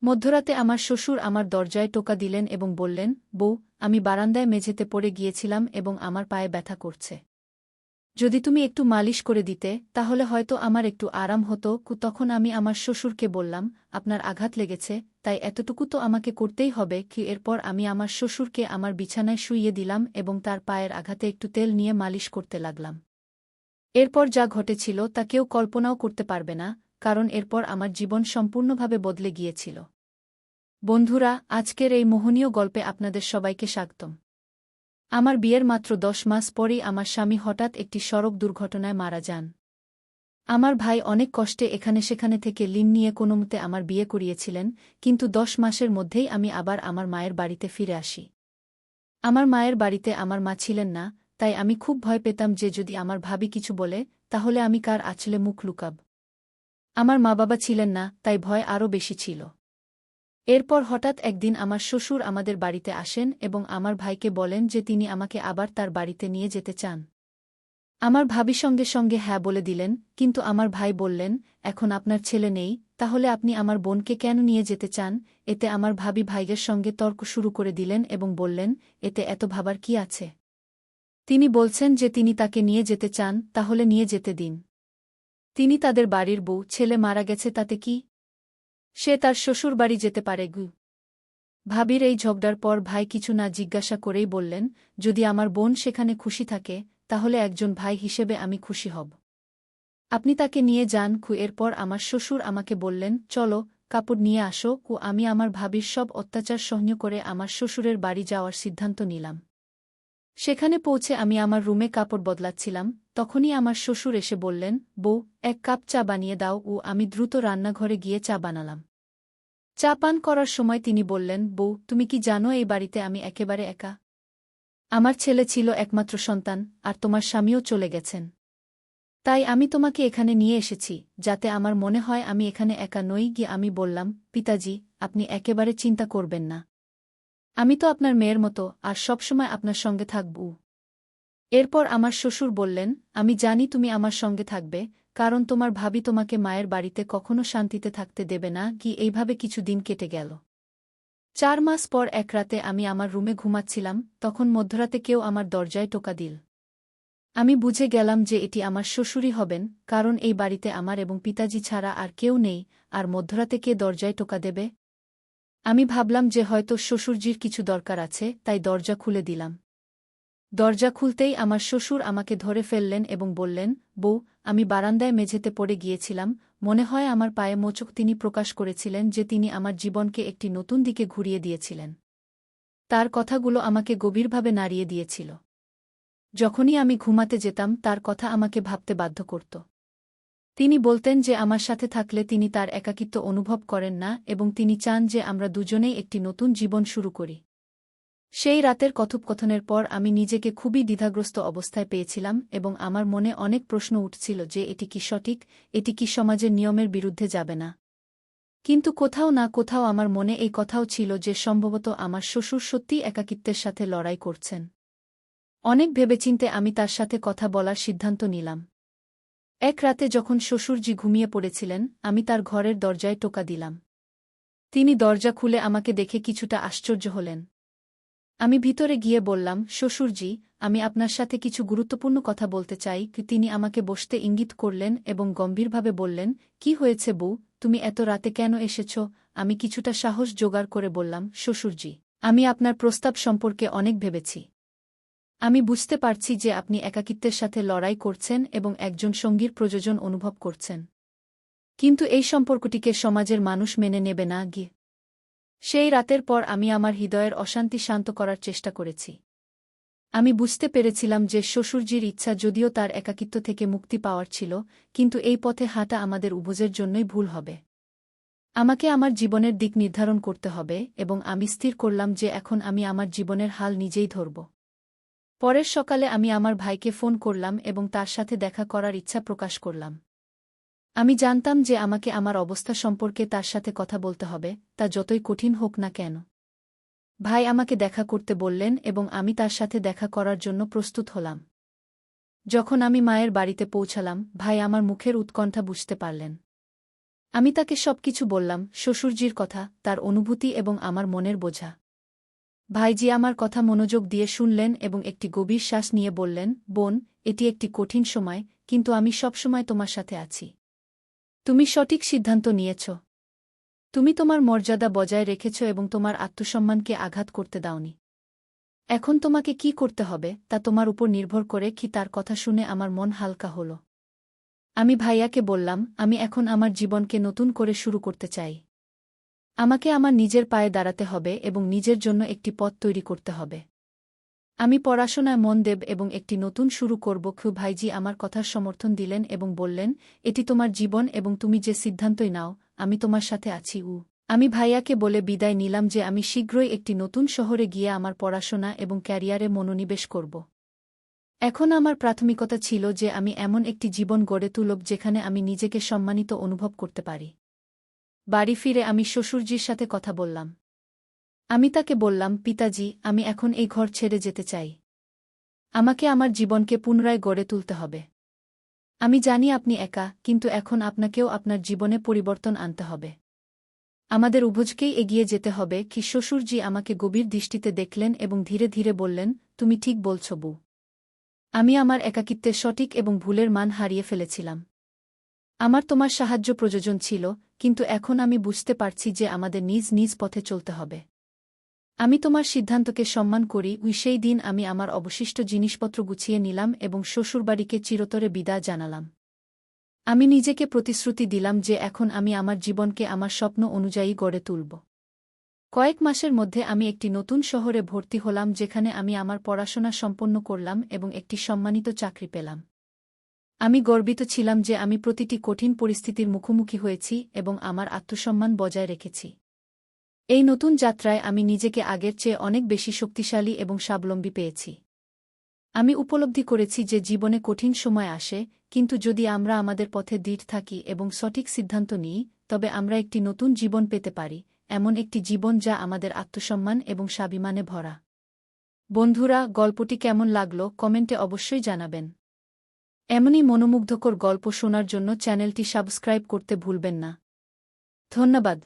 মধ্যরাতে আমার শ্বশুর আমার দরজায় টোকা দিলেন এবং বললেন, বউ, আমি বারান্দায় মেঝেতে পড়ে গিয়েছিলাম এবং আমার পায়ে ব্যথা করছে। যদি তুমি একটু মালিশ করে দিতে তাহলে হয়তো আমার একটু আরাম হতো। তখন আমি আমার শ্বশুরকে বললাম, আপনার আঘাত লেগেছে, তাই এতটুকু তো আমাকে করতেই হবে কি। এরপর আমি আমার শ্বশুরকে আমার বিছানায় শুইয়ে দিলাম এবং তার পায়ের আঘাতে একটু তেল নিয়ে মালিশ করতে লাগলাম। এরপর যা ঘটেছিল তা কেউ কল্পনাও করতে পারবে না, কারণ এরপর আমার জীবন সম্পূর্ণভাবে বদলে গিয়েছিল। বন্ধুরা, আজকের এই মোহনীয় গল্পে আপনাদের সবাইকে স্বাগতম। আমার বিয়ের মাত্র 10 মাস পরই আমার স্বামী হঠাৎ একটি সড়ক দুর্ঘটনায় মারা যান। আমার ভাই অনেক কষ্টে এখানে সেখানে থেকে ঋণ নিয়ে কোনোমতে আমার বিয়ে করিয়েছিলেন, কিন্তু 10 মাসের মধ্যেই আমি আবার আমার মায়ের বাড়িতে ফিরে আসি। আমার মায়ের বাড়িতে আমার মা ছিলেন না, তাই আমি খুব ভয় পেতাম যে যদি আমার ভাবি কিছু বলে তাহলে আমি কার আঁচলে মুখ লুকাব। আমার মা বাবা ছিলেন না, তাই ভয় আরও বেশি ছিল। এরপর হঠাৎ একদিন আমার শ্বশুর আমাদের বাড়িতে আসেন এবং আমার ভাইকে বলেন যে তিনি আমাকে আবার তার বাড়িতে নিয়ে যেতে চান। আমার ভাবি সঙ্গে সঙ্গে হ্যাঁ বলে দিলেন, কিন্তু আমার ভাই বললেন, এখন আপনার ছেলে নেই, তাহলে আপনি আমার বোনকে কেন নিয়ে যেতে চান? এতে আমার ভাবি ভাইয়ের সঙ্গে তর্ক শুরু করে দিলেন এবং বললেন, এতে এত ভাবার কি আছে? তিনি বলছেন যে তিনি তাকে নিয়ে যেতে চান, তাহলে নিয়ে যেতে দিন। তিনি তাদের বাড়ির বউ, ছেলে মারা গেছে তাতে কি? সে তার শ্বশুর বাড়ি যেতে পারে গু। ভাবির এই ঝগড়ার পর ভাই কিছু না জিজ্ঞাসা করেই বললেন, যদি আমার বোন সেখানে খুশি থাকে তাহলে একজন ভাই হিসেবে আমি খুশি হব। আপনি তাকে নিয়ে যান। এরপর আমার শ্বশুর আমাকে বললেন, চলো, কাপড় নিয়ে আসো। আমি আমার ভাবির সব অত্যাচার সহ্য করে আমার শ্বশুরের বাড়ি যাওয়ার সিদ্ধান্ত নিলাম। সেখানে পৌঁছে আমি আমার রুমে কাপড় বদলাচ্ছিলাম, তখনই আমার শ্বশুর এসে বললেন, বউ, 1 কাপ চা বানিয়ে দাও। আমি দ্রুত রান্নাঘরে গিয়ে চা বানালাম। চা পান করার সময় তিনি বললেন, বউ, তুমি কি জানো এই বাড়িতে আমি একেবারে একা? আমার ছেলে ছিল একমাত্র সন্তান, আর তোমার স্বামীও চলে গেছেন। তাই আমি তোমাকে এখানে নিয়ে এসেছি, যাতে আমার মনে হয় আমি এখানে একা নই। গিয়ে আমি বললাম, পিতাজি, আপনি একেবারে চিন্তা করবেন না। আমি তো আপনার মেয়ের মতো, আর সবসময় আপনার সঙ্গে থাকব। এরপর আমার শ্বশুর বললেন, আমি জানি তুমি আমার সঙ্গে থাকবে, কারণ তোমার ভাবি তোমাকে মায়ের বাড়িতে কখনো শান্তিতে থাকতে দেবে না। এইভাবে কিছু দিন কেটে গেল। 4 মাস পর এক রাতে আমি আমার রুমে ঘুমাচ্ছিলাম, তখন মধ্যরাতে কেউ আমার দরজায় টোকা দিল। আমি বুঝে গেলাম যে এটি আমার শ্বশুরই হবেন, কারণ এই বাড়িতে আমার এবং পিতাজি ছাড়া আর কেউ নেই, আর মধ্যরাতে কে দরজায় টোকা দেবে? আমি ভাবলাম যে হয়তো শ্বশুরজির কিছু দরকার আছে, তাই দরজা খুলে দিলাম। দরজা খুলতেই আমার শ্বশুর আমাকে ধরে ফেললেন এবং বললেন, বউ, আমি বারান্দায় মেঝেতে পড়ে গিয়েছিলাম, মনে হয় আমার পায়ে মোচক। তিনি প্রকাশ করেছিলেন যে তিনি আমার জীবনকে একটি নতুন দিকে ঘুরিয়ে দিয়েছিলেন। তার কথাগুলো আমাকে গভীরভাবে নাড়িয়ে দিয়েছিল। যখনই আমি ঘুমাতে যেতাম তার কথা আমাকে ভাবতে বাধ্য করত। তিনি বলতেন যে আমার সাথে থাকলে তিনি তার একাকিত্ব অনুভব করেন না এবং তিনি চান যে আমরা দুজনেই একটি নতুন জীবন শুরু করি। সেই রাতের কথোপকথনের পর আমি নিজেকে খুবই দ্বিধাগ্রস্ত অবস্থায় পেয়েছিলাম এবং আমার মনে অনেক প্রশ্ন উঠছিল যে এটি কি সঠিক, এটি কি সমাজের নিয়মের বিরুদ্ধে যাবে না? কিন্তু কোথাও না কোথাও আমার মনে এই কথাও ছিল যে সম্ভবত আমার শ্বশুর সত্যিই একাকিত্বের সাথে লড়াই করছেন। অনেক ভেবেচিন্তে আমি তার সাথে কথা বলার সিদ্ধান্ত নিলাম। এক রাতে যখন শ্বশুরজি ঘুমিয়ে পড়েছিলেন, আমি তার ঘরের দরজায় টোকা দিলাম। তিনি দরজা খুলে আমাকে দেখে কিছুটা আশ্চর্য হলেন। আমি ভিতরে গিয়ে বললাম, শ্বশুরজি, আমি আপনার সাথে কিছু গুরুত্বপূর্ণ কথা বলতে চাই। তিনি আমাকে বসতে ইঙ্গিত করলেন এবং গম্ভীরভাবে বললেন, কি হয়েছে বউ, তুমি এত রাতে কেন এসেছ? আমি কিছুটা সাহস জোগাড় করে বললাম, শ্বশুরজি, আমি আপনার প্রস্তাব সম্পর্কে অনেক ভেবেছি। আমি বুঝতে পারছি যে আপনি একাকিত্বের সাথে লড়াই করছেন এবং একজন সঙ্গীর প্রয়োজন অনুভব করছেন। কিন্তু এই সম্পর্কটিকে সমাজের মানুষ মেনে নেবে না। সেই রাতের পর আমি আমার হৃদয়ের অশান্তি শান্ত করার চেষ্টা করেছি। আমি বুঝতে পেরেছিলাম যে শ্বশুরজির ইচ্ছা যদিও তার একাকিত্ব থেকে মুক্তি পাওয়ার ছিল, কিন্তু এই পথে হাঁটা আমাদের উভয়ের জন্যই ভুল হবে। আমাকে আমার জীবনের দিক নির্ধারণ করতে হবে এবং আমি স্থির করলাম যে এখন আমি আমার জীবনের হাল নিজেই ধরব। পরের সকালে আমি আমার ভাইকে ফোন করলাম এবং তার সাথে দেখা করার ইচ্ছা প্রকাশ করলাম। আমি জানতাম যে আমাকে আমার অবস্থা সম্পর্কে তার সাথে কথা বলতে হবে, তা যতই কঠিন হোক না কেন। ভাই আমাকে দেখা করতে বললেন এবং আমি তার সাথে দেখা করার জন্য প্রস্তুত হলাম। যখন আমি মায়ের বাড়িতে পৌঁছালাম, ভাই আমার মুখের উৎকণ্ঠা বুঝতে পারলেন। আমি তাকে সবকিছু বললাম, শ্বশুরজির কথা, তার অনুভূতি এবং আমার মনের বোঝা। ভাইজি আমার কথা মনোযোগ দিয়ে শুনলেন এবং একটি গভীর শ্বাস নিয়ে বললেন, বোন, এটি একটি কঠিন সময়, কিন্তু আমি সবসময় তোমার সাথে আছি। তুমি সঠিক সিদ্ধান্ত নিয়েছ। তুমি তোমার মর্যাদা বজায় রেখেছ এবং তোমার আত্মসম্মানকে আঘাত করতে দাওনি। এখন তোমাকে কি করতে হবে তা তোমার উপর নির্ভর করে। কি তার কথা শুনে আমার মন হালকা হল। আমি ভাইয়াকে বললাম, আমি এখন আমার জীবনকে নতুন করে শুরু করতে চাই। আমাকে আমার নিজের পায়ে দাঁড়াতে হবে এবং নিজের জন্য একটি পথ তৈরি করতে হবে। আমি পড়াশোনায় মন দেব এবং একটি নতুন শুরু করব। ভাইজি আমার কথার সমর্থন দিলেন এবং বললেন, এটি তোমার জীবন এবং তুমি যে সিদ্ধান্তই নাও, আমি তোমার সাথে আছি। আমি ভাইয়াকে বলে বিদায় নিলাম যে আমি শীঘ্রই একটি নতুন শহরে গিয়ে আমার পড়াশোনা এবং ক্যারিয়ারে মনোনিবেশ করব। এখন আমার প্রাথমিকতা ছিল যে আমি এমন একটি জীবন গড়ে তুলব যেখানে আমি নিজেকে সম্মানিত অনুভব করতে পারি। বাড়ি ফিরে আমি শ্বশুরজির সাথে কথা বললাম। আমি তাকে বললাম, পিতাজি, আমি এখন এই ঘর ছেড়ে যেতে চাই। আমাকে আমার জীবনকে পুনরায় গড়ে তুলতে হবে। আমি জানি আপনি একা, কিন্তু এখন আপনাকেও আপনার জীবনে পরিবর্তন আনতে হবে। আমাদের উভয়কেই এগিয়ে যেতে হবে। কি শ্বশুরজি আমাকে গভীর দৃষ্টিতে দেখলেন এবং ধীরে ধীরে বললেন, তুমি ঠিক বলছ বউ। আমি আমার একাকিত্বের সঠিক এবং ভুলের মান হারিয়ে ফেলেছিলাম। আমার তোমার সাহায্য প্রয়োজন ছিল, কিন্তু এখন আমি বুঝতে পারছি যে আমাদের নিজ নিজ পথে চলতে হবে। আমি তোমার সিদ্ধান্তকে সম্মান করি। সেই দিন আমি আমার অবশিষ্ট জিনিসপত্র গুছিয়ে নিলাম এবং শ্বশুরবাড়িকে চিরতরে বিদায় জানালাম। আমি নিজেকে প্রতিশ্রুতি দিলাম যে এখন আমি আমার জীবনকে আমার স্বপ্ন অনুযায়ী গড়ে তুলব। কয়েক মাসের মধ্যে আমি একটি নতুন শহরে ভর্তি হলাম যেখানে আমি আমার পড়াশোনা সম্পন্ন করলাম এবং একটি সম্মানিত চাকরি পেলাম। আমি গর্বিত ছিলাম যে আমি প্রতিটি কঠিন পরিস্থিতির মুখোমুখি হয়েছি এবং আমার আত্মসম্মান বজায় রেখেছি। এই নতুন যাত্রায় আমি নিজেকে আগের চেয়ে অনেক বেশি শক্তিশালী এবং স্বাবলম্বী পেয়েছি। আমি উপলব্ধি করেছি যে জীবনে কঠিন সময় আসে, কিন্তু যদি আমরা আমাদের পথে দৃঢ় থাকি এবং সঠিক সিদ্ধান্ত নিই, তবে আমরা একটি নতুন জীবন পেতে পারি, এমন একটি জীবন যা আমাদের আত্মসম্মান এবং স্বাভিমানে ভরা। বন্ধুরা, গল্পটি কেমন লাগলো কমেন্টে অবশ্যই জানাবেন। এমনই মনোমুগ্ধকর গল্প শোনার জন্য চ্যানেলটি সাবস্ক্রাইব করতে ভুলবেন না। ধন্যবাদ।